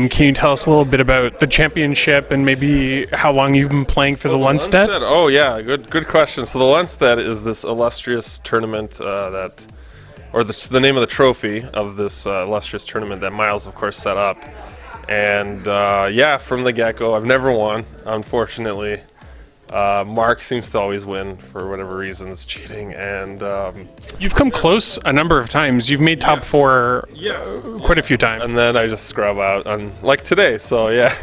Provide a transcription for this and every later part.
Can you tell us a little bit about the championship and maybe how long you've been playing for the Lundstedt? Oh yeah, good question. So the Lundstedt is this illustrious tournament the name of the trophy of this illustrious tournament that Miles, of course, set up. And yeah, from the get-go, I've never won, unfortunately. Mark seems to always win for whatever reasons, cheating, and You've come close a number of times. You've made top four quite a few times. and then I just scrub out, like today. So yeah.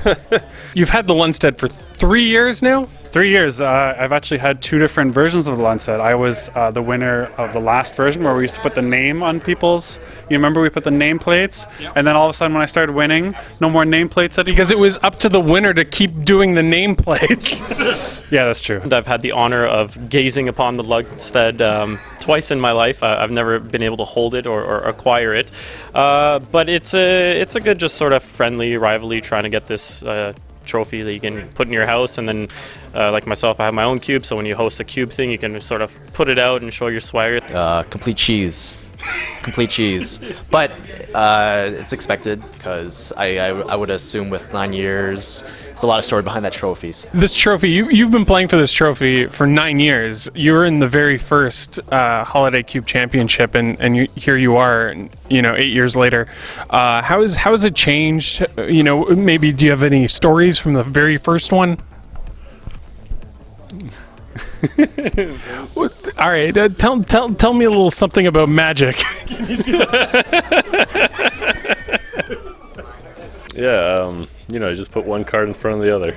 You've had the Lundstedt for 3 years now? 3 years. I've actually had two different versions of the Lundstedt. I was the winner of the last version where we used to put the name on people's. You remember we put the nameplates? Yep. And then all of a sudden when I started winning, no more nameplates anymore. Because it was up to the winner to keep doing the nameplates. Yeah, that's true. And I've had the honor of gazing upon the Lundstedt twice in my life. I've never been able to hold it or acquire it. But it's a good just sort of friendly rivalry trying to get this trophy that you can put in your house, and then like myself, I have my own cube, so when you host a cube thing you can sort of put it out and show your swagger. Complete cheese. Complete cheese. But it's expected because I would assume with 9 years, there's a lot of story behind that trophy. This trophy, you've been playing for this trophy for 9 years. You were in the very first Holiday Cube Championship, and here you are, 8 years later. How has it changed? Maybe do you have any stories from the very first one? All right, tell me a little something about Magic. Can you do that? Yeah, just put one card in front of the other.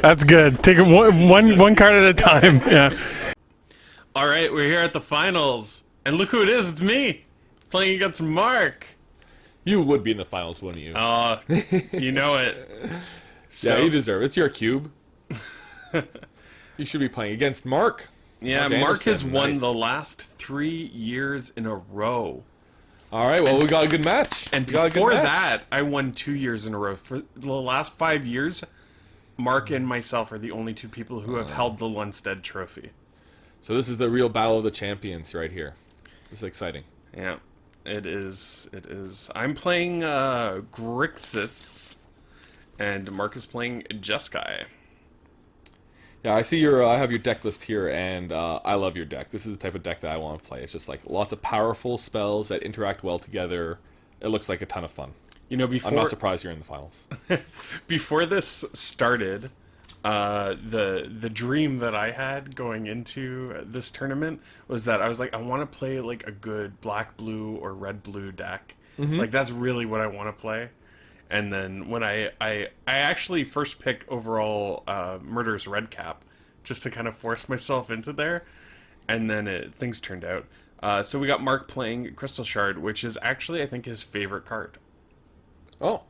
That's good. Take it one card at a time. Yeah. All right, we're here at the finals, and look who it is. It's me playing against Mark. You would be in the finals, wouldn't you? Oh, you know it. Yeah, you deserve it. It's your cube. You should be playing against Mark. Yeah, Mark has won the last 3 years in a row. All right, well, we got a good match. And before that, I won 2 years in a row. For the last 5 years, Mark and myself are the only two people who have held the Lundstedt trophy. So this is the real battle of the champions right here. This is exciting. Yeah, it is. It is. I'm playing Grixis, and Mark is playing Jeskai. Yeah, I see I have your deck list here, and I love your deck. This is the type of deck that I want to play. It's just like lots of powerful spells that interact well together. It looks like a ton of fun. I'm not surprised you're in the finals. Before this started, the dream that I had going into this tournament was that I was like, I want to play like a good black-blue or red-blue deck. Mm-hmm. Like that's really what I want to play. And then when I actually first picked overall Murderous Redcap just to kind of force myself into there, and then things turned out. So we got Mark playing Crystal Shard, which is actually I think his favorite card. Oh,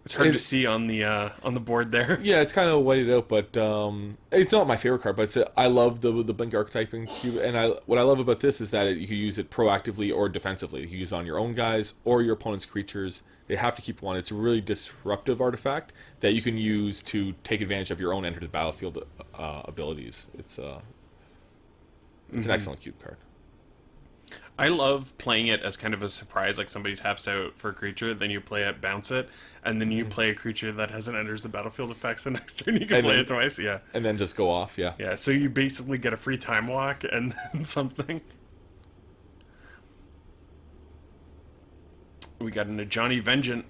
it's hard to see on the board there. Yeah, it's kind of whited out, but it's not my favorite card. But I love the Blink archetyping cube, and what I love about this is that you can use it proactively or defensively. You can use it on your own guys or your opponent's creatures. They have to keep one. It's a really disruptive artifact that you can use to take advantage of your own enter the battlefield abilities. It's an excellent cube card. I love playing it as kind of a surprise, like somebody taps out for a creature, then you play it, bounce it, and then you play a creature that hasn't enters the battlefield effect, so next turn you can play it twice, yeah. And then just go off, yeah. Yeah, so you basically get a free time walk and then something. We got into Johnny Vengeant.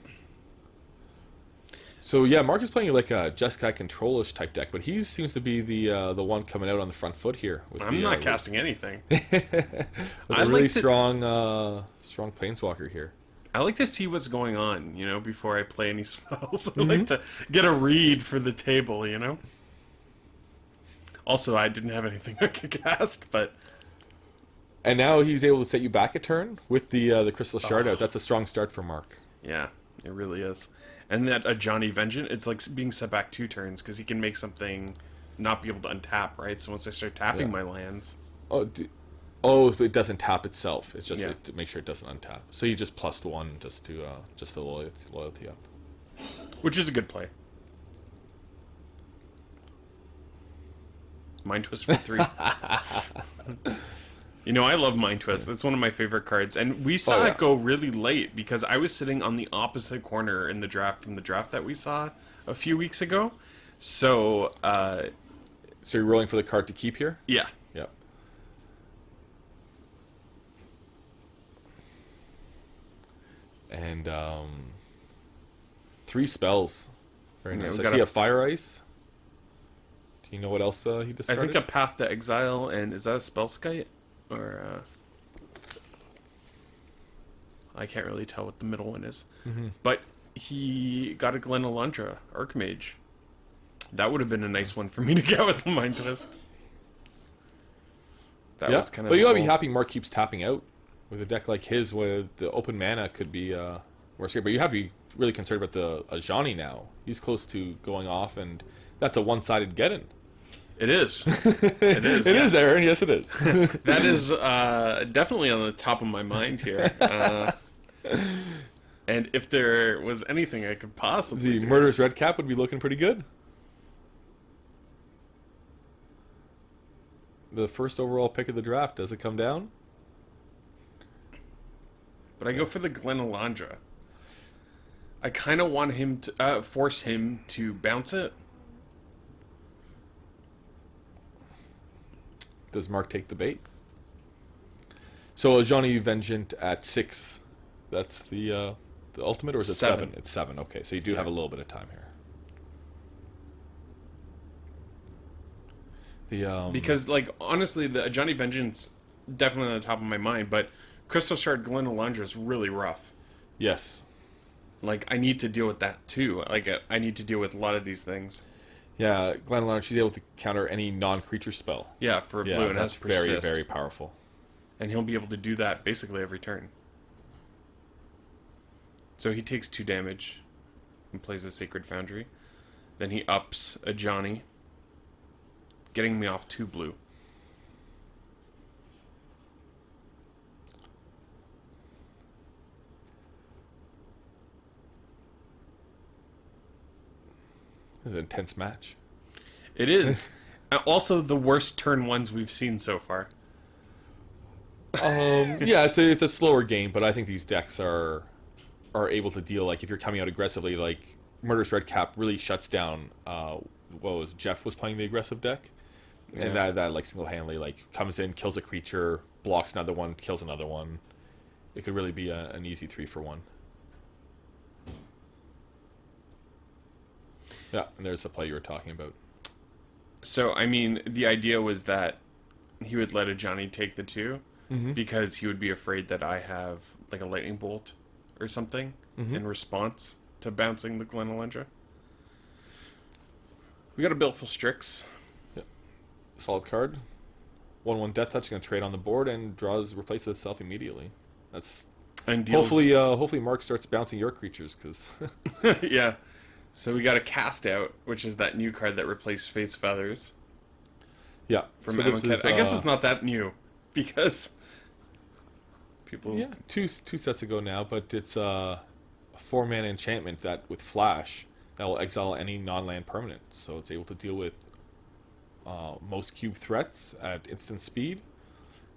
So yeah, Mark is playing like a Jeskai control-ish type deck, but he seems to be the one coming out on the front foot here. I'm not casting anything. With a really strong Planeswalker here. I like to see what's going on, before I play any spells. I like to get a read for the table, Also, I didn't have anything I could cast, but... And now he's able to set you back a turn with the Crystal Shard out. That's a strong start for Mark. Yeah, it really is. And that a Johnny Vengeant, it's like being set back 2 turns because he can make something not be able to untap, right? So once I start tapping my lands... Oh, it doesn't tap itself. It's just to make sure it doesn't untap. So you just +1 just the loyalty up. Which is a good play. Mind Twist for 3. You know, I love Mind Twist. It's one of my favorite cards. And we saw yeah. it go really late because I was sitting on the opposite corner in the draft from the draft that we saw a few weeks ago. So, So you're rolling for the card to keep here? yeah. Yep. And 3 spells. Very Yeah, nice. we I got see a- a Fire Ice. Do you know what else he I discarded? think a Path to Exile, and is that a Spellskite? Or, I can't really tell what the middle one is. But he got a Glen Alundra Archmage. That would have been a nice one for me to get with the Mind Twist. That Yeah, was kind of. but you the gotta be goal. happy Mark keeps tapping out. With a deck like his, where the open mana could be worse here. But you have to be really concerned about the Ajani now. He's close to going off, and that's a one-sided get-in. It is. It is. It yeah. is, Aaron. Yes, it is. That is definitely on the top of my mind here. And if there was anything I could possibly The do, Murderous Red Cap would be looking pretty good. The first overall pick of the draft, does it come down? but I go for the Glen Alundra. I kind of want him to force him to bounce it. Does Mark take the bait? So Ajani Vengeant at 6. That's the ultimate, or is it 7? 7. It's 7. Okay, so you do have a little bit of time here. The Because, like, honestly, the Johnny Vengeance definitely on the top of my mind, but Crystal Shard Glen Alundra is really rough. yes, Like, I need to deal with that too. Like, I need to deal with a lot of these things. yeah. Glen Alundra, she's able to counter any non-creature spell. Yeah, for Yeah, blue, and that's has persist. very, very powerful. And he'll be able to do that basically every turn. So he takes 2 damage and plays a Sacred Foundry. Then he ups a Johnny, getting me off 2 blue. This is an intense match. It is. Also the worst turn 1s we've seen so far. Yeah, it's a slower game, but I think these decks are able to deal. Like if you're coming out aggressively, like Murderous Red Cap really shuts down. What was Jeff was playing the aggressive deck, and Yeah. that like single handedly like comes in, kills a creature, blocks another one, kills another one. It could really be an easy 3-for-1. Yeah, and there's the play you were talking about. So, I mean, the idea was that he would let a Johnny take the 2 because he would be afraid that I have like a lightning bolt or something in response to bouncing the Glen Alundra. We got a Baleful Strix. Solid card. 1/1 Death Touch, going to trade on the board and replaces itself immediately. That's And deals, hopefully Mark starts bouncing your creatures, because yeah. So we got a Cast Out, which is that new card that replaced Fate's Feathers yeah. from so this Amonkhet. is, I guess it's not that new because people. Yeah, two sets ago now, but it's a 4-mana enchantment that with Flash that will exile any non-land permanent, so it's able to deal with most cube threats at instant speed,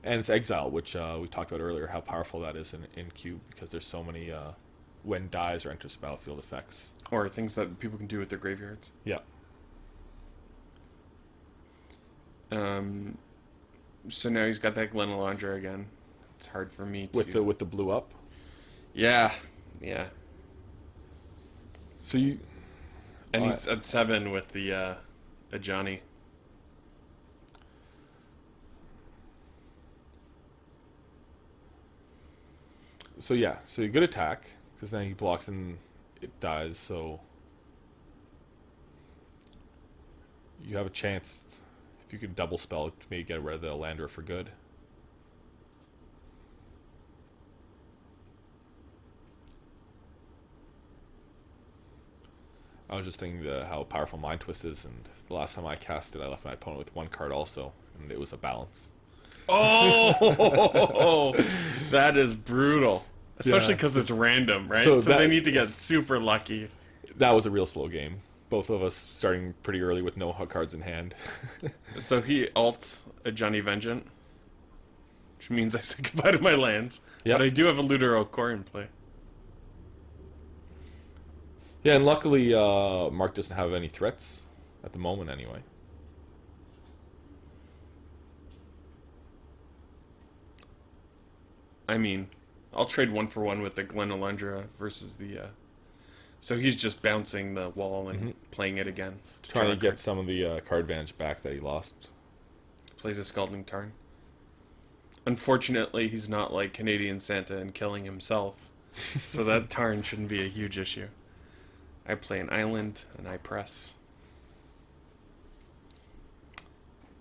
and it's exile, which we talked about earlier, how powerful that is in cube, because there's so many when dies or enters the battlefield effects. Or things that people can do with their graveyards. Yeah. So now he's got that Glen Alundra again. It's hard for me to... With the blue up. Yeah. So you And he's at 7 with the a Johnny. So yeah, so you good attack, because then he blocks and it dies, so you have a chance, if you could double spell, to maybe get rid of the Landra for good. I was just thinking how powerful Mind Twist is, and the last time I cast it, I left my opponent with 1 card also, and it was a balance. Oh, that is brutal. Especially because it's random, right? So So that- they need to get super lucky. That was a real slow game. Both of us starting pretty early with no cards in hand. So he ults a Johnny Vengeant. which means I say goodbye to my lands. Yep. But I do have a Lutero core in play. Yeah, and luckily Mark doesn't have any threats at the moment anyway. I mean, I'll trade 1-for-1 with the Glen Alundra versus the... So he's just bouncing the wall and playing it again. Trying to draw a get some of the card advantage back that he lost. card. Plays a Scalding Tarn. Unfortunately, he's not like Canadian Santa and killing himself. So that Tarn shouldn't be a huge issue. I play an island, and I press.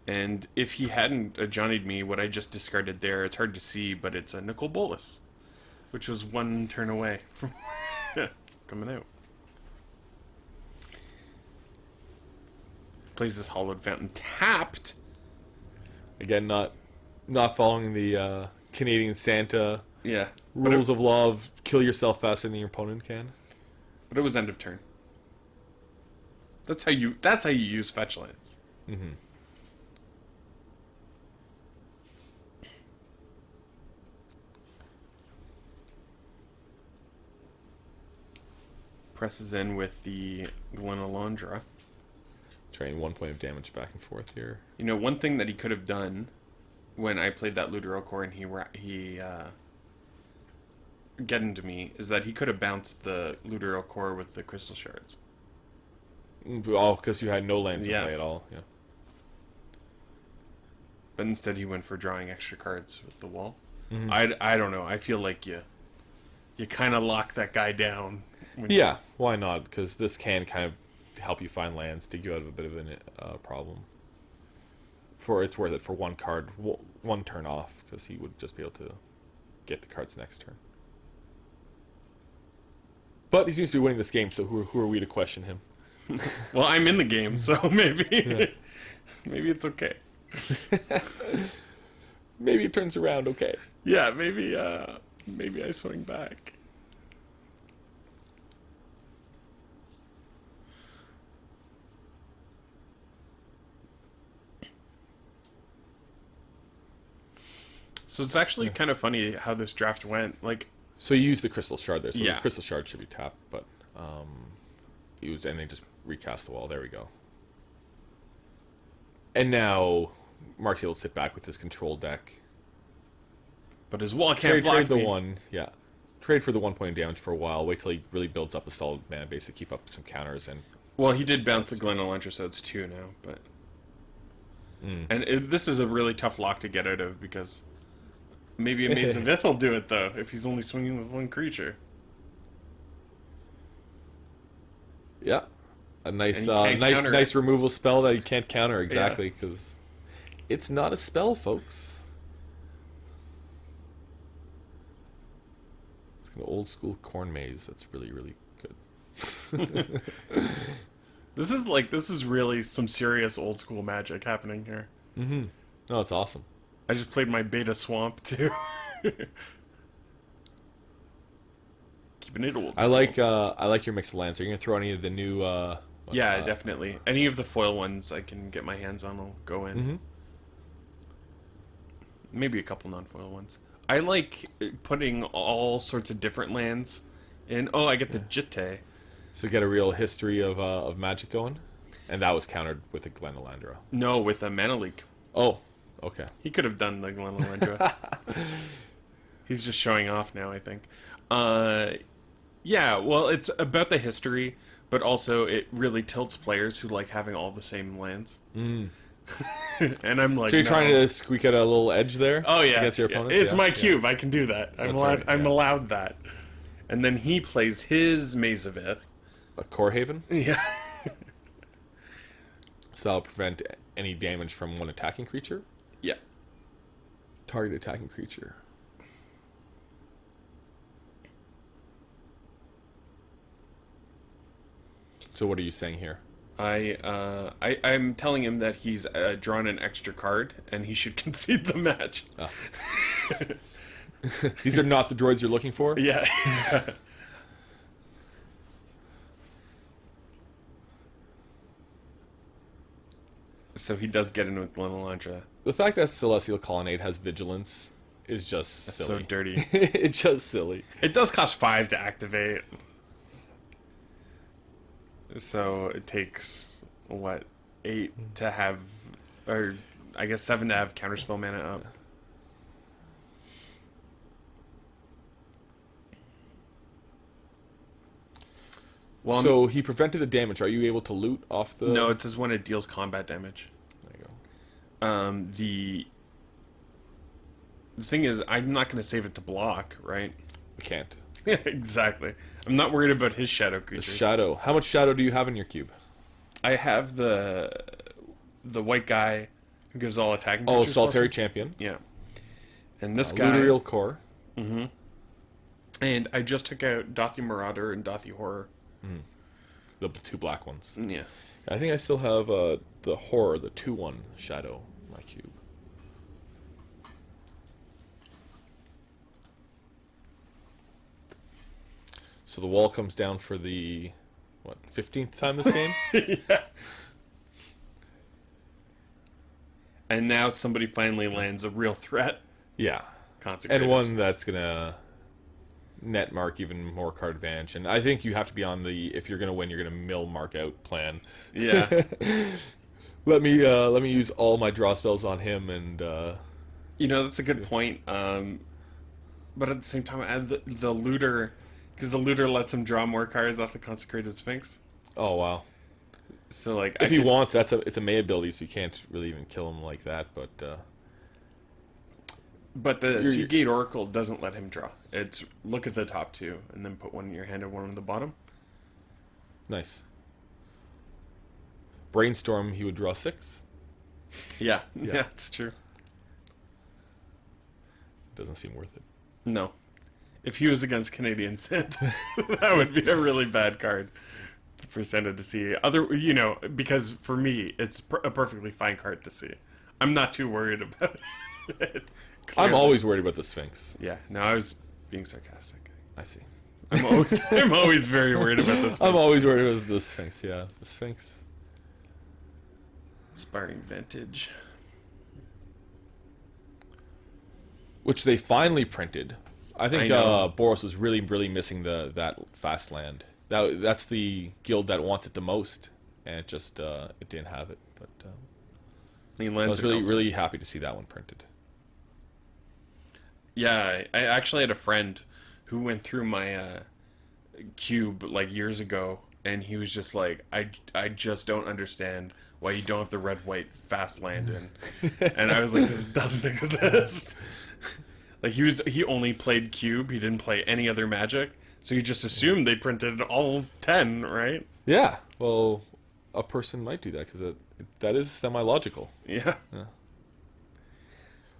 And if he hadn't Johnny'd me, what I just discarded there, it's hard to see, but it's a Nicol Bolas, which was one turn away from coming out. Plays this Hollowed Fountain tapped. Again, not following the Canadian Santa Yeah, rules of law of kill yourself faster than your opponent can. but it was end of turn. That's how you use fetch lands. Mm-hmm. Presses in with the Glen Alundra. Train 1 point of damage back and forth here. You know, one thing that he could have done when I played that Lutero core and he get into me is that he could have bounced the Lutero core with the crystal shards. Oh, because you had no lands Yeah. to play at all. Yeah. But instead he went for drawing extra cards with the wall. Mm-hmm. I don't know. I feel like you kind of lock that guy down. When Yeah, why not? Because this can kind of help you find lands, dig you out of a bit of a problem. It's worth it for one card, one turn off, because he would just be able to get the cards next turn. But he seems to be winning this game, so who are we to question him? Well, I'm in the game, so maybe maybe it's okay. Maybe it turns around, okay. Yeah, maybe I swing back. So it's actually kind of funny how this draft went. Like, So you use the Crystal Shard there, so Yeah. the Crystal Shard should be tapped, but and they just recast the wall. There we go. And now Mark's able to sit back with his control deck. but his wall can't Trade block the me. one, yeah. Trade for the 1 point of damage for a while. Wait till he really builds up a solid mana base to keep up some counters. And Well, he did bounce the Glen Alundra, so it's 2 now. But this is a really tough lock to get out of because maybe a Maze of Ith will do it though if he's only swinging with one creature. yeah, a nice, And you can't counter it. nice removal spell that you can't counter exactly because it's not a spell, folks. It's an old school corn maze. That's really, really good. This is really some serious old school magic happening here. No, it's awesome. I just played my beta swamp too. Keeping it old. I like your mix of lands. Are you gonna throw any of the new? Yeah, definitely. Any of the foil ones I can get my hands on will go in. Maybe a couple non-foil ones. I like putting all sorts of different lands in. Oh, I get the Jitte. So get a real history of magic going, and that was countered with the Glen Alundra. No, with a mana leak. Oh, okay. He could have done the Glen Alundra. He's just showing off now, I think. Yeah, well, it's about the history, but also it really tilts players who like having all the same lands. And I'm like, So you're no. trying to squeak out a little edge there? Oh yeah, against your yeah. opponent. It's Yeah, my yeah. cube. I can do that. I'm That's allowed. right, I'm yeah. allowed that. And then he plays his Maze of Ith. A Core Haven, Yeah. so that'll prevent any damage from one attacking creature. Yeah. Target attacking creature. So what are you saying here? I'm telling him that he's drawn an extra card and he should concede the match. These are not the droids you're looking for? Yeah. So he does get in with Glen Alundra. The fact that Celestial Colonnade has Vigilance is just That's silly. so dirty. It's just silly. It does cost 5 to activate. So it takes, what, 8 to have, or I guess 7 to have counterspell mana up. Well, So he prevented the damage. Are you able to loot off the... no, it says when it deals combat damage. There you go. The thing is, I'm not going to save it to block, right? We can't. Exactly. I'm not worried about his shadow The creatures. shadow. How much shadow do you have in your cube? I have the white guy who gives all attacking Oh, creatures Solitary +1. Champion. Yeah. And this guy... Luterial Core. And I just took out Dothy Marauder and Dothy Horror. The 2 black ones. Yeah. I think I still have the Horror, the 2/1 shadow in my cube. So the wall comes down for the, what, 15th time this game? Yeah. And now somebody finally lands a real threat. Yeah. Consecrated. And one that's going to net mark even more card advantage. And I think you have to be on the, if you're going to win, you're going to mill mark out plan. Yeah. Let me use all my draw spells on him and... You know, that's a good point. But at the same time, add the looter, because the looter lets him draw more cards off the Consecrated Sphinx. oh, wow. So, like, If he wants, it's a May ability, so you can't really even kill him like that, but... But the Seagate Oracle doesn't let him draw. It's look at the top 2, and then put one in your hand and one on the bottom. Nice. Brainstorm, he would draw 6. Yeah, yeah, it's true. Doesn't seem worth it. No. If he was against Canadian Synth, that would be a really bad card for Senda to see. Because for me, it's a perfectly fine card to see. I'm not too worried about it. I'm always worried about the Sphinx. Yeah, no, I was being sarcastic. I see. I'm always very worried about this. I'm always worried about the Sphinx, yeah. The Sphinx. Inspiring Vintage. Which they finally printed. I think I know. Boros was really, really missing that fast land. That's the guild that wants it the most, and it just it didn't have it. But He I lands was really, really happy to see that one printed. Yeah, I actually had a friend who went through my cube like years ago, and he was just like, I just don't understand why you don't have the red-white fast land in. And I was like, this doesn't exist. Like, he only played cube, he didn't play any other Magic, so you just assumed they printed all 10, right? Yeah, well, a person might do that, because that is semi-logical. Yeah.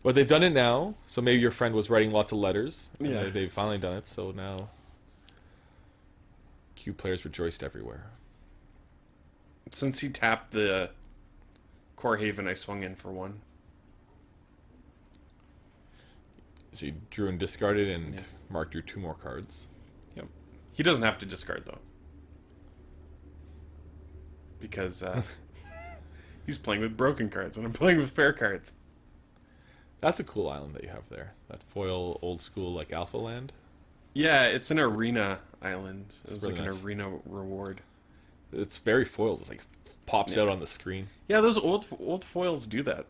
But they've done it now, so maybe your friend was writing lots of letters. And Yeah. they've finally done it, so now Cube players rejoiced everywhere. Since he tapped the Core Haven, I swung in for 1. So you drew and discarded and marked your 2 more cards. Yep. He doesn't have to discard, though. Because he's playing with broken cards, and I'm playing with fair cards. That's a cool island that you have there. That foil, old school, like Alpha Land. Yeah, it's an arena island. It's really like nice. an arena reward. It's very foiled. It's like pops out on the screen. Yeah, those old foils do that.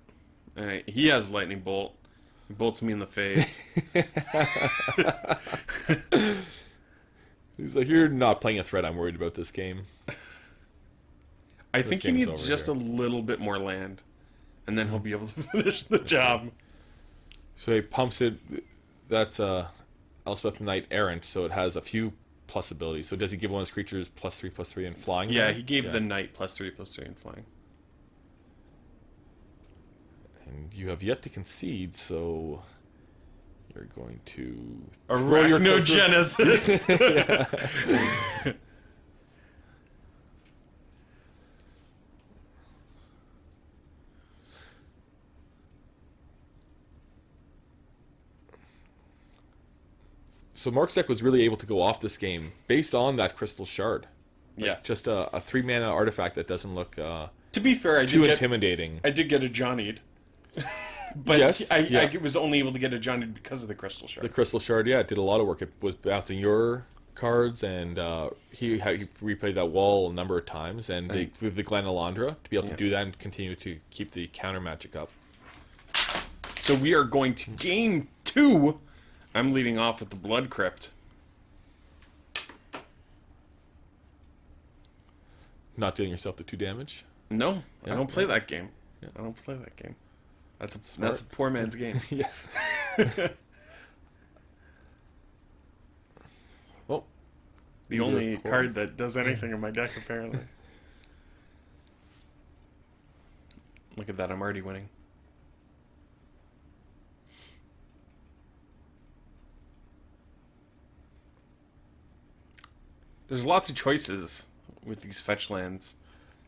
He has lightning bolt. He bolts me in the face. He's like, you're not playing a threat. I'm worried about this game. I think he game's needs over just here. a little bit more land, and then he'll be able to finish the job. So he pumps it. That's Elspeth Knight Errant, so it has a few plus abilities. So does he give one of his creatures +3/+3 and flying? Yeah, there? he gave the knight +3/+3 in flying. And you have yet to concede, so you're going to Arachnogenesis. So Mark's deck was really able to go off this game based on that Crystal Shard. Like, Yeah. just a 3 mana artifact that doesn't look To be fair, too intimidating. I did get a Johnny'd. But Yes, yeah. I was only able to get adjusted because of the crystal shard. The crystal shard, yeah, it did a lot of work. It was bouncing your cards, and he replayed that wall a number of times, and with the Glen Alondra to be able to do that and continue to keep the counter magic up. So we are going to game 2. I'm leading off with the Blood Crypt. Not dealing yourself the 2 damage. No, Yeah, I don't play yeah. that game. Yeah. I don't play that game. That's a poor man's game. Yeah. Well, The You're only cool. card that does anything in my deck, apparently. Look at that, I'm already winning. There's lots of choices with these fetch lands.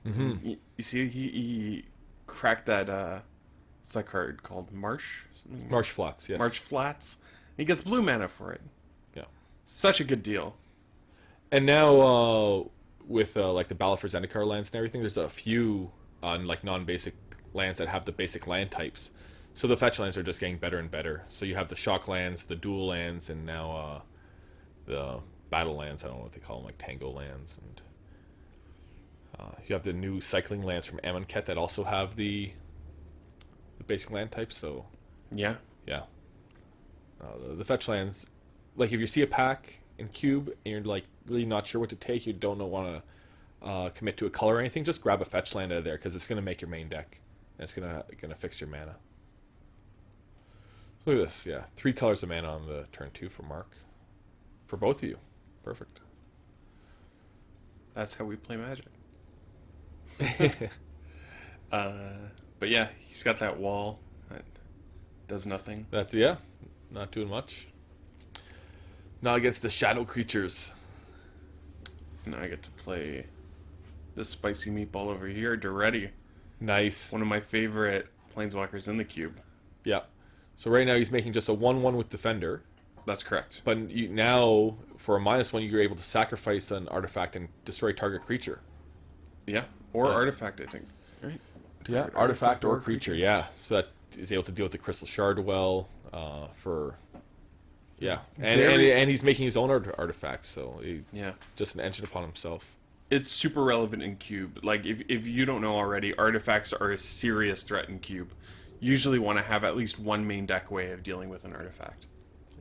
Mm-hmm. You see, he cracked that, what's that card called? Marsh? Marsh Flats, yes. March Flats. He gets blue mana for it. Yeah. Such a good deal. And now with like the Battle for Zendikar lands and everything, there's a few like non-basic lands that have the basic land types. So the fetch lands are just getting better and better. So you have the shock lands, the dual lands, and now the battle lands. I don't know what they call them, like tango lands. And you have the new cycling lands from Amonkhet that also have the basic land types. So Yeah. yeah, the fetch lands, like if you see a pack in cube and you're like really not sure what to take, you don't want to commit to a color or anything, just grab a fetch land out of there because it's going to make your main deck and it's gonna fix your mana. Look at this, yeah, 3 colors of mana on the turn 2 for Mark, for both of you, perfect. That's how we play Magic. But yeah, he's got that wall that does nothing. That's yeah, not doing much. Not against the shadow creatures. Now I get to play this spicy meatball over here, Duretti. Nice. One of my favorite planeswalkers in the cube. Yeah. So right now he's making just a 1/1 with Defender. That's correct. But now, for a -1, you're able to sacrifice an artifact and destroy target creature. Yeah. Or Yeah. artifact, I think. Right? Yeah, artifact or creature, yeah. So that is able to deal with the Crystal Shard well, for... Yeah. And he's making his own artifacts, so Yeah. just an engine upon himself. It's super relevant in cube. Like, if you don't know already, artifacts are a serious threat in cube. Usually want to have at least one main deck way of dealing with an artifact.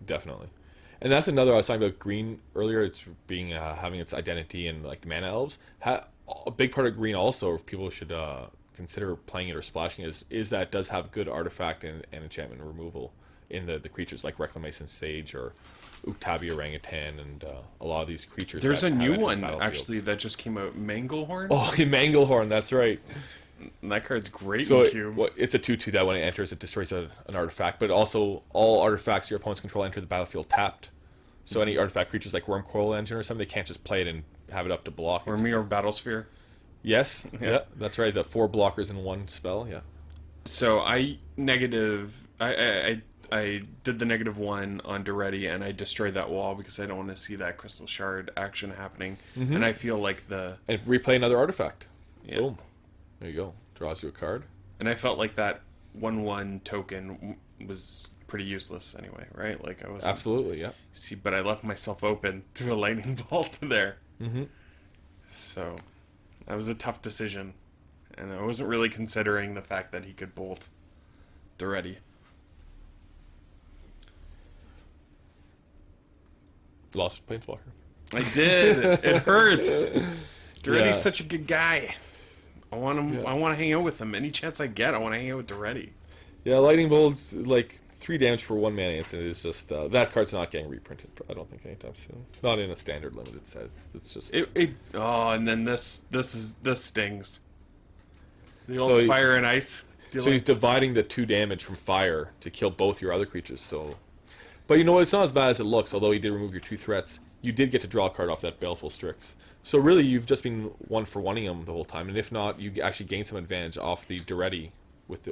Definitely. And that's another, I was talking about green earlier, it's being having its identity in like the mana elves. A big part of green also, if people should consider playing it or splashing it, is that it does have good artifact and enchantment removal in the creatures like Reclamation Sage or Uktabi Orangutan and a lot of these creatures. There's that a have new it in one, battlefields. actually, that just came out, Manglehorn. Oh, Manglehorn, that's right. And that card's great So in cube. it's a 2/2 that when it enters, it destroys an artifact. But also, all artifacts your opponents control enter the battlefield tapped. So any artifact creatures like Wormcoil Engine or something, they can't just play it and have it up to block. Or me or Battlesphere. Yes, yeah, that's right. The 4 blockers in one spell, yeah. So I did the -1 on Duretti, and I destroyed that wall because I don't want to see that Crystal Shard action happening. And I feel like And replay another artifact. Yeah. Boom. There you go. Draws you a card. I felt like that 1/1 token was pretty useless anyway, right? Like I was Absolutely, yeah. See, but I left myself open to a lightning bolt there. Mm-hmm. So that was a tough decision, and I wasn't really considering the fact that he could bolt Duretti. Lost Planeswalker. I did. It hurts. Duretti's Yeah. such a good guy. I want him. Yeah. I want to hang out with him any chance I get. I want to hang out with Duretti. Yeah, Lightning Bolt's like 3 damage for 1 mana instant. It's just that card's not getting reprinted. I don't think anytime soon. Not in a standard limited set. It's just And then this stings. The old So he- fire and ice. so he's dividing the 2 damage from fire to kill both your other creatures. So, but you know what? It's not as bad as it looks. Although he did remove your 2 threats, you did get to draw a card off that Baleful Strix. So really, you've just been 1-for-1ing him the whole time. And if not, you actually gain some advantage off the Duretti.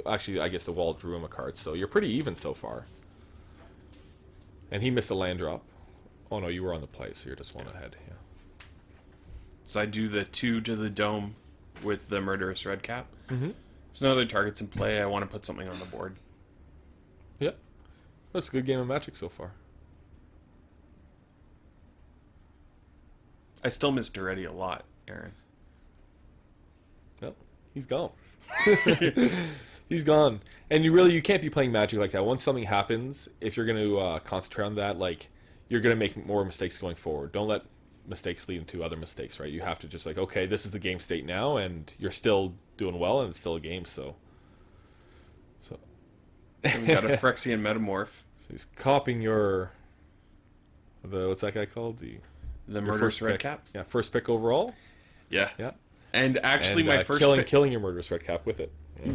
Actually, I guess the wall drew him a card. So you're pretty even so far. And he missed a land drop. Oh no, you were on the play, so you're just 1 ahead. Yeah. So I do the 2 to the dome with the Murderous Redcap. Mm-hmm. There's no other targets in play. I want to put something on the board. Yeah. That's a good game of Magic so far. I still miss Duretti a lot, Aaron. Yep. He's gone. He's gone. And you can't be playing Magic like that. Once something happens, if you're going to concentrate on that, like, you're going to make more mistakes going forward. Don't let mistakes lead into other mistakes, right? You have to just, like, okay, this is the game state now, and you're still doing well, and it's still a game, so And we got a Phyrexian Metamorph. So he's copying what's that guy called? The your Murderous first Red pick. Cap. Yeah, first pick overall. Yeah. Yeah. And actually, And, my first killing your Murderous Red Cap with it. Yeah.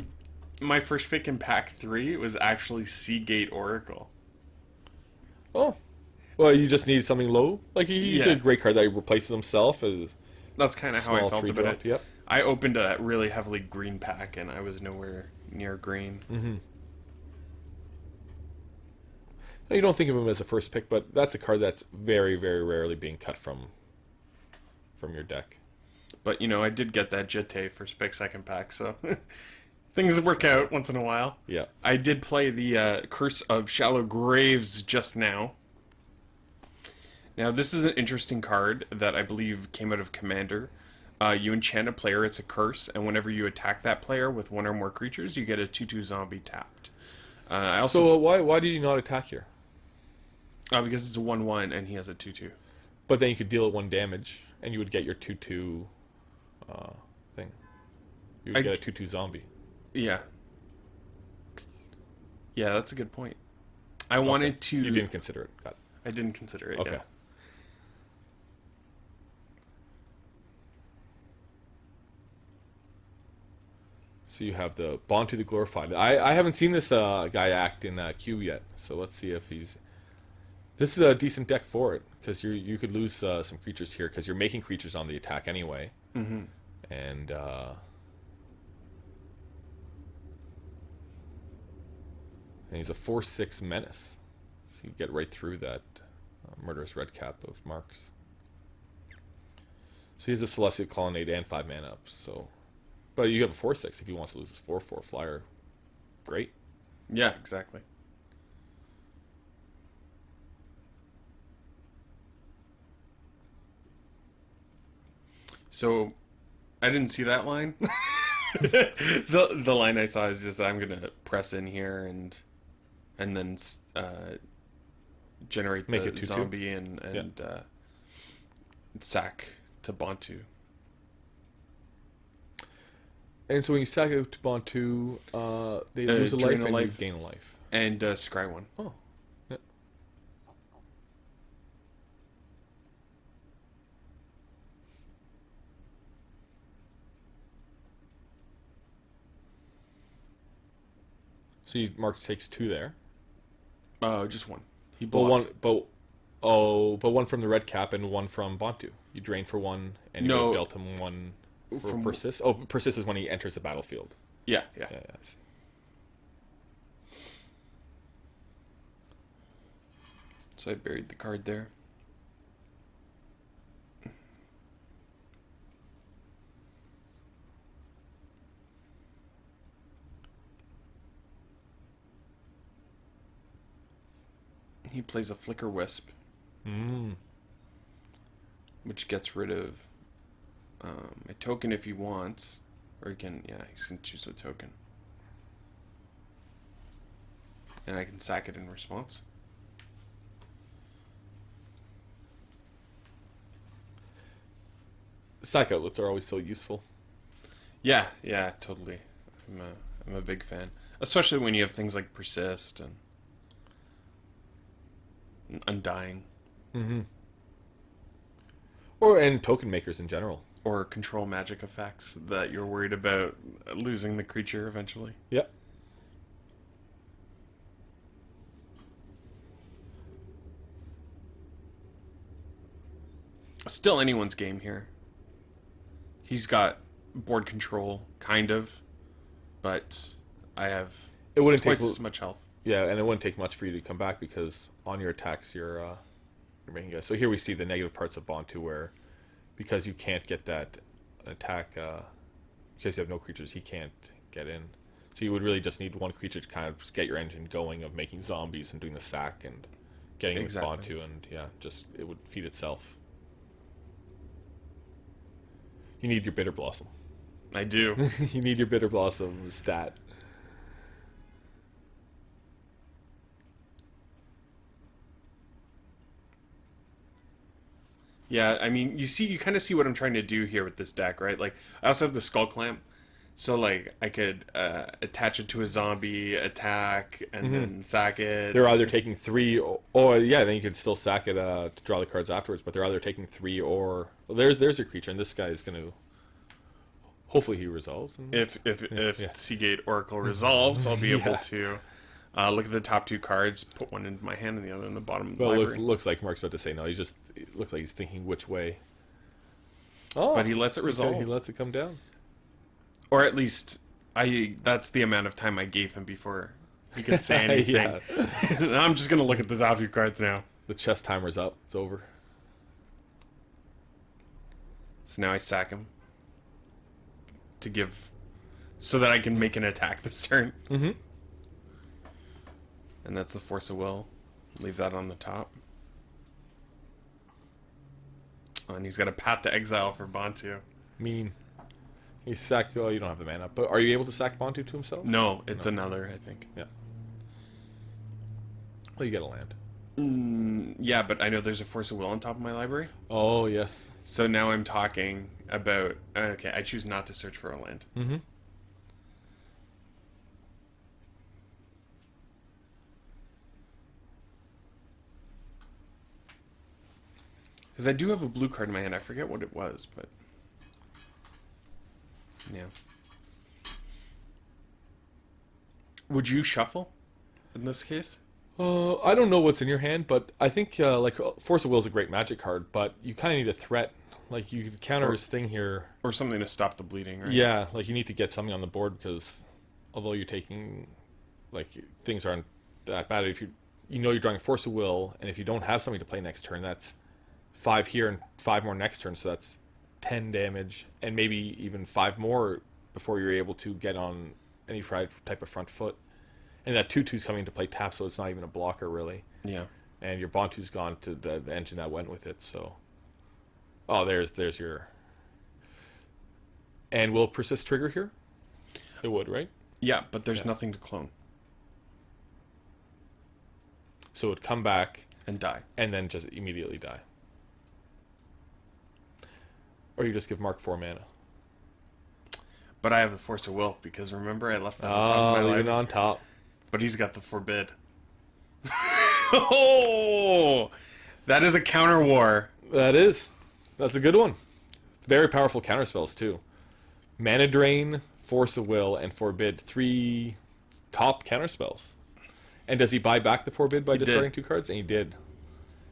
my first pick in Pack 3 was actually Seagate Oracle. Oh. Well, you just need something low. Like, he's Yeah. a great card that replaces himself as That's kind of how I small felt 3 about drop. it. Yep. I opened a really heavily green pack, and I was nowhere near green. Mm-hmm. You don't think of him as a first pick, but that's a card that's very, very rarely being cut from your deck. But, I did get that Jete first pick, second pack, so things work out once in a while. Yeah. I did play the Curse of Shallow Graves just now. Now, this is an interesting card that I believe came out of Commander. You enchant a player, it's a curse, and whenever you attack that player with one or more creatures, you get a 2/2 zombie tapped. I also So why did you not attack here? because it's a 1/1 and he has a 2/2. But then you could deal it 1 damage, and you would get your 2/2 thing. You would I get a d- 2/2 zombie. Yeah. Yeah, that's a good point. I wanted to. You didn't consider it. Got it. I didn't consider it. Okay. Yeah. So you have the Bontu the Glorified. I haven't seen this guy act in Cube yet, so let's see if he's... This is a decent deck for it, because you could lose some creatures here, because you're making creatures on the attack anyway. Mm-hmm. And he's a 4/6 menace. So you get right through that Murderous Red Cap of Mark's. So he has a Celestial Colonnade and 5 mana up, so... But you have a 4/6 if he wants to lose his 4/4 flyer. Great. Yeah, exactly. So, I didn't see that line. The line I saw is just that I'm gonna press in here and then generate Make the it 2/2. zombie and sack to Bontu. And so when you sack out to Bontu, they lose a life drain a and life. you gain a life. And scry one. Oh. Yeah. So Mark takes 2 there. Just one. He But blocked. but one from the red cap and one from Bontu. You drain for 1 and you No. dealt him 1 for From- persist. Oh, persist is when he enters the battlefield. Yeah. Yeah, I see. So I buried the card there. He plays a Flicker Wisp, which gets rid of a token if he wants, or he can choose a token, and I can sack it in response. Sack outlets are always so useful. Yeah, totally. I'm a big fan, especially when you have things like persist and undying And token makers in general. or control magic effects that you're worried about losing the creature eventually. Yep. Still anyone's game here. He's got board control, kind of, but I have It wouldn't twice take as much health. Yeah, and it wouldn't take much for you to come back because on your attacks you're making guys. So here we see the negative parts of Bontu where because you can't get that attack because you have no creatures he can't get in. So you would really just need one creature to kind of get your engine going of making zombies and doing the sack and getting the spawn Exactly. to, and yeah, just it would feed itself. You need your Bitter Blossom. I do. You need your Bitter Blossom stat. Yeah, I mean, you kind of see what I'm trying to do here with this deck, right? Like, I also have the Skull Clamp, so like I could attach it to a zombie, attack, and then sack it. They're either taking 3, or yeah, then you could still sack it to draw the cards afterwards. But they're either taking 3 or well, there's your creature, and this guy is going to hopefully he resolves. And, If yeah. Seagate Oracle resolves, I'll be able Yeah. to look at the top 2 cards, put one in my hand and the other in the bottom of the well, it library. looks like Mark's about to say no. It looks like he's thinking which way. Oh, But he lets it okay, resolve. he lets it come down. Or at least that's the amount of time I gave him before he could say anything. Yeah. I'm just gonna look at the top 2 cards now. The chess timer's up. It's over. So now I sack him to give, so that I can make an attack this turn. Mm-hmm. And that's the Force of Will. Leave that on the top. Oh, and he's got a Path to Exile for Bantu. Mean. He sack. Oh, you don't have the mana. But are you able to sack Bantu to himself? No, it's another, I think. Yeah. Well, you get a land. Yeah, but I know there's a Force of Will on top of my library. Oh yes. So now I'm talking about... Okay, I choose not to search for a land. Mm-hmm. Because I do have a blue card in my hand. I forget what it was, but... Yeah. Would you shuffle in this case? I don't know what's in your hand, but I think like Force of Will is a great Magic card, but you kind of need a threat. Like you could counter his thing here. Or something to stop the bleeding, right? Yeah, like you need to get something on the board because although you're taking, like things aren't that bad. If you know you're drawing Force of Will, and if you don't have something to play next turn, that's 5 here and 5 more next turn, so that's 10 damage, and maybe even 5 more before you're able to get on any type of front foot. And that 2/2's coming into play tap, so it's not even a blocker really. Yeah. And your Bantu's gone to the engine that went with it, so... Oh, there's your... And will Persist trigger here? It would, right? Yeah, but there's nothing to clone So it would come back and die. and then just immediately die. Or you just give Mark 4 mana. But I have the Force of Will, because remember I left that on top of my Oh, library? even on top. But he's got the Forbid. Oh! That is a counter war. That's a good one. Very powerful counterspells, too. Mana Drain, Force of Will, and Forbid. 3 top counterspells. And does he buy back the Forbid by He discarding did. 2 cards? And he did.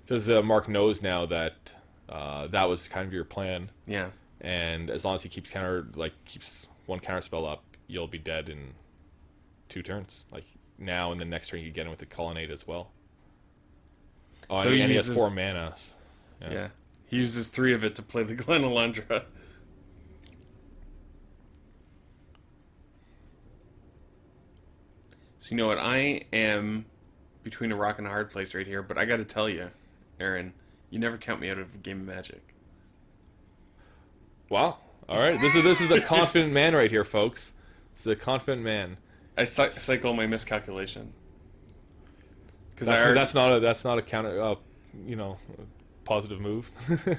Because Mark knows now that that was kind of your plan. Yeah. And as long as he keeps keeps one counterspell up, you'll be dead in 2 turns. Like now, and the next turn you get him with the Colonnade as well. Oh, So and he he has uses- 4 mana. Yeah. He uses 3 of it to play the Glen Alundra. So you know what? I am between a rock and a hard place right here, but I gotta tell you, Aaron, you never count me out of a game of Magic. Wow. All right. This is the confident man right here, folks. It's the confident man. I cycle my miscalculation. Because That's not a counter. Positive move.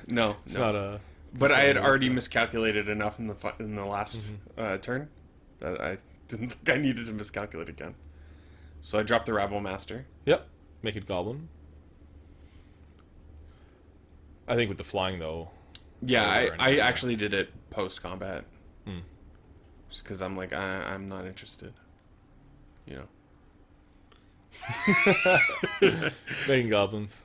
no, It's no. not a. But I had already miscalculated enough in the last turn that I didn't think I needed to miscalculate again. So I dropped the Rabble Master. Yep. Make it Goblin. I think with the flying though. Yeah, Over I and- actually did it post combat. Hmm. Just because I'm like I'm not interested. You know. Making goblins.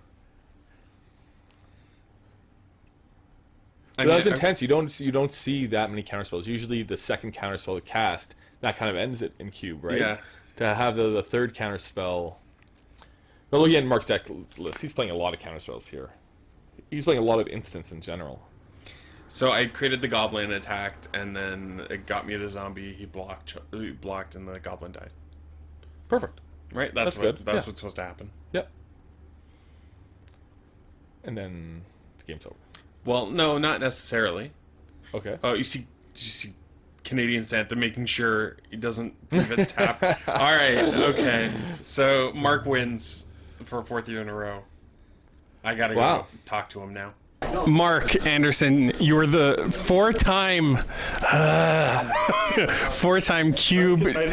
I But that's mean, intense. You don't see that many counterspells. Usually the second counterspell to cast that kind of ends it in cube, right? Yeah. To have the third counterspell. But looking at Mark's deck list, he's playing a lot of counterspells here. He's playing a lot of instants in general. So I created the goblin, attacked, and then it got me the zombie. He blocked, and the goblin died. Perfect. Right? That's what, good. That's Yeah. what's supposed to happen. Yep. And then the game's over. Well, no, not necessarily. Okay. Oh, you see Canadian Santa making sure he doesn't leave it tap. All right, okay. So Mark wins for a 4th year in a row. I gotta go talk to him now. Mark Anderson, you were the 4-time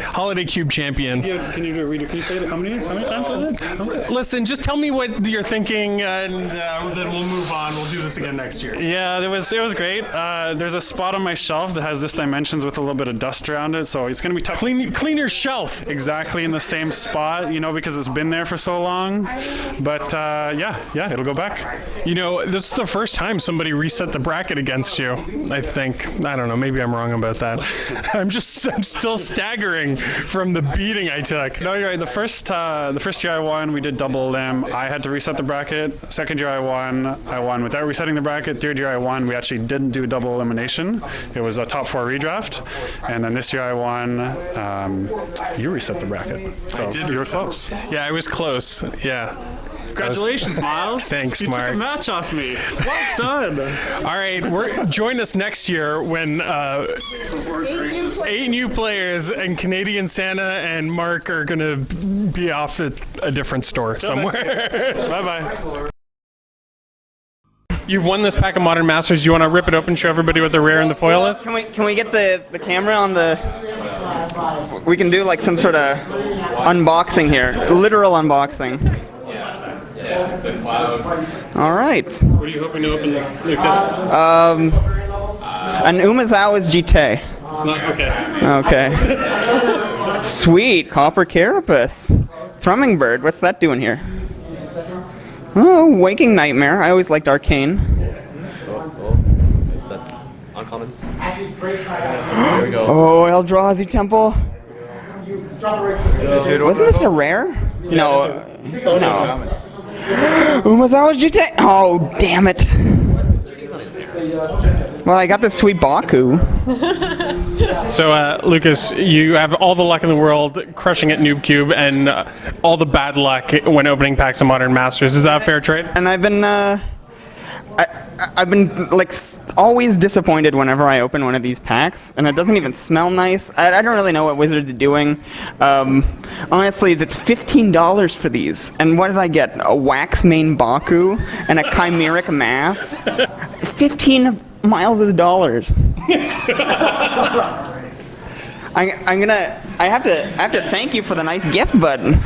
Holiday Cube champion. Can you say it? How many times was it? Listen, just tell me what you're thinking, and then we'll move on. We'll do this again next year. Yeah, it was great. There's a spot on my shelf that has this dimensions with a little bit of dust around it, so it's going to be tough. Clean your shelf. Exactly in the same spot, because it's been there for so long. But yeah, it'll go back. This is the first time somebody reset the bracket against you, I think. I don't know, maybe I'm wrong about that. I'm still staggering from the beating I took. No, you're right. The first year I won, we did double limb. I had to reset the bracket. Second year I won without resetting the bracket. Third year I won, we actually didn't do double elimination. It was a top 4 redraft. And then this year I won, you reset the bracket. So I did. You were close. Yeah, I was close. Yeah. Congratulations, Miles. Thanks, you Mark. You took a match off me. Well done. All right, join us next year when 8 new players and Canadian Santa and Mark are going to be off at a different store somewhere. Bye-bye. You've won this pack of Modern Masters. Do you want to rip it open and show everybody what the rare and the foil is? Can we get the camera on the... We can do like some sort of unboxing here. Literal unboxing. All right. What are you hoping to open, Lucas? An Umazawa's GT. It's not okay. Okay. Sweet. Copper Carapace. Thrumming-bird. What's that doing here? Oh, Waking Nightmare. I always liked Arcane. Is that uncommons? There we go. Oh, Eldrazi Temple. Wasn't this a rare? No. No. Umazawa's GT. Oh, damn it. Well, I got this sweet Baku. So, Lucas, you have all the luck in the world crushing at Noob Cube and all the bad luck when opening packs of Modern Masters. Is that a fair trade? And I've been, I've been like always disappointed whenever I open one of these packs, and it doesn't even smell nice. I don't really know what Wizards are doing. Honestly, that's $15 for these. And what did I get? A Wax Mane Baku and a Chimeric Mass. 15 Miles' dollars. I have to thank you for the nice gift button.